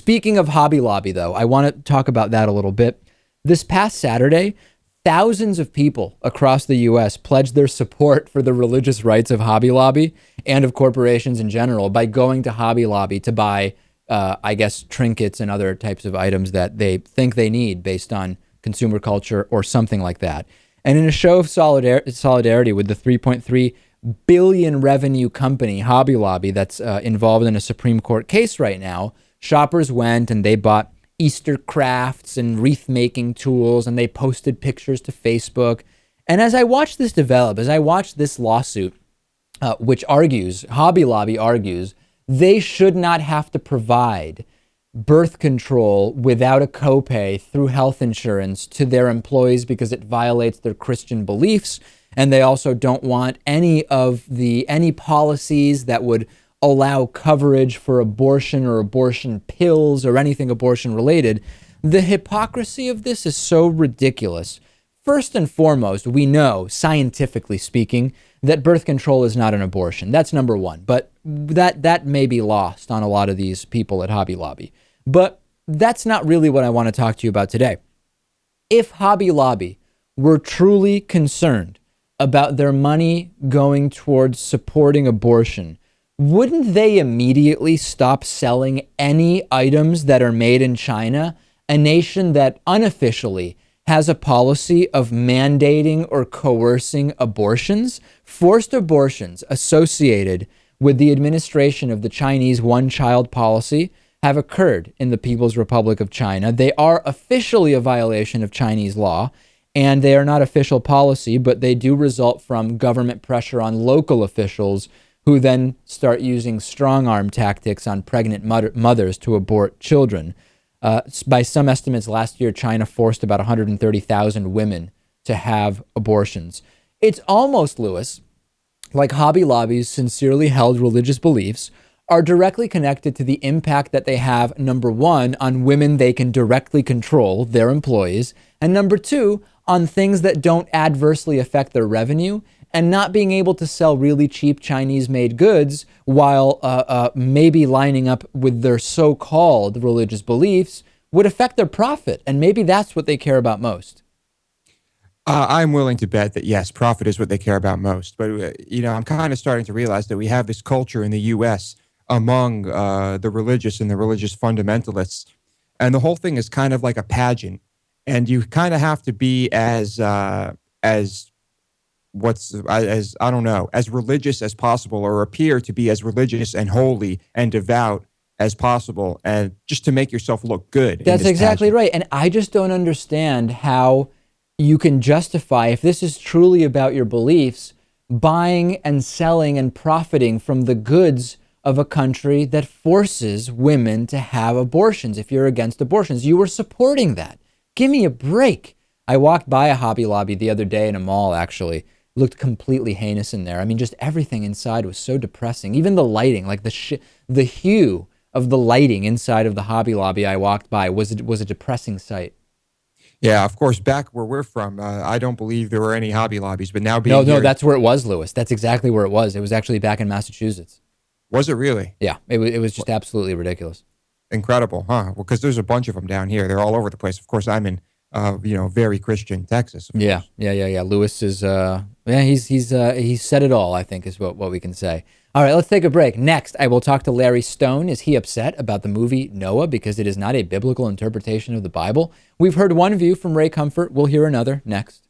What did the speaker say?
Speaking of Hobby Lobby, though, I want to talk about that a little bit. This past Saturday, thousands of people across the U.S. pledged their support for the religious rights of Hobby Lobby and of corporations in general by going to Hobby Lobby to buy, I guess, trinkets and other types of items that they think they need based on consumer culture or something like that. And in a show of solidarity with the 3.3 billion revenue company, Hobby Lobby, that's involved in a Supreme Court case right now, shoppers went and they bought Easter crafts and wreath making tools, and they posted pictures to Facebook. And as I watched this develop, as I watched this lawsuit, which argues, Hobby Lobby argues, they should not have to provide birth control without a copay through health insurance to their employees because it violates their Christian beliefs. And they also don't want any policies that would allow coverage for abortion or abortion pills or anything abortion related. The hypocrisy of this is so ridiculous. First and foremost, we know, scientifically speaking, that birth control is not an abortion. That's number one. But that may be lost on a lot of these people at Hobby Lobby. But that's not really what I want to talk to you about today. If Hobby Lobby were truly concerned about their money going towards supporting abortion, wouldn't they immediately stop selling any items that are made in China, a nation that unofficially has a policy of mandating or coercing abortions? Forced abortions associated with the administration of the Chinese one-child policy have occurred in the People's Republic of China. They are officially a violation of Chinese law, and they are not official policy, but they do result from government pressure on local officials who then start using strong-arm tactics on pregnant mothers to abort children. By some estimates, last year, China forced about 130,000 women to have abortions. It's almost, Lewis, like Hobby Lobby's sincerely held religious beliefs are directly connected to the impact that they have, number one, on women they can directly control, their employees, and number two, on things that don't adversely affect their revenue, and not being able to sell really cheap Chinese-made goods while maybe lining up with their so-called religious beliefs would affect their profit. And maybe that's what they care about most. I'm willing to bet that, yes, profit is what they care about most. But, I'm kind of starting to realize that we have this culture in the U.S. among the religious and the religious fundamentalists. And the whole thing is kind of like a pageant. And you kind of have to be as religious as possible, or appear to be as religious and holy and devout as possible, and just to make yourself look good. That's exactly right. And I just don't understand how you can justify, if this is truly about your beliefs, buying and selling and profiting from the goods of a country that forces women to have abortions. If you're against abortions, you were supporting that. Give me a break. I walked by a Hobby Lobby the other day in a mall, actually. It looked completely heinous in there. I mean, just everything inside was so depressing. Even the lighting, like the hue of the lighting inside of the Hobby Lobby I walked by was a depressing sight. Yeah, of course, back where we're from, I don't believe there were any Hobby Lobbies, but now being No, that's where it was, Lewis. That's exactly where it was. It was actually back in Massachusetts. Was it really? Yeah, it was just absolutely ridiculous. Incredible, huh? Well, because there's a bunch of them down here. They're all over the place. Of course, I'm in, very Christian Texas. Yeah. Lewis is, he's said it all, I think, is what we can say. All right, let's take a break. Next, I will talk to Larry Stone. Is he upset about the movie Noah because it is not a biblical interpretation of the Bible? We've heard one view from Ray Comfort. We'll hear another next.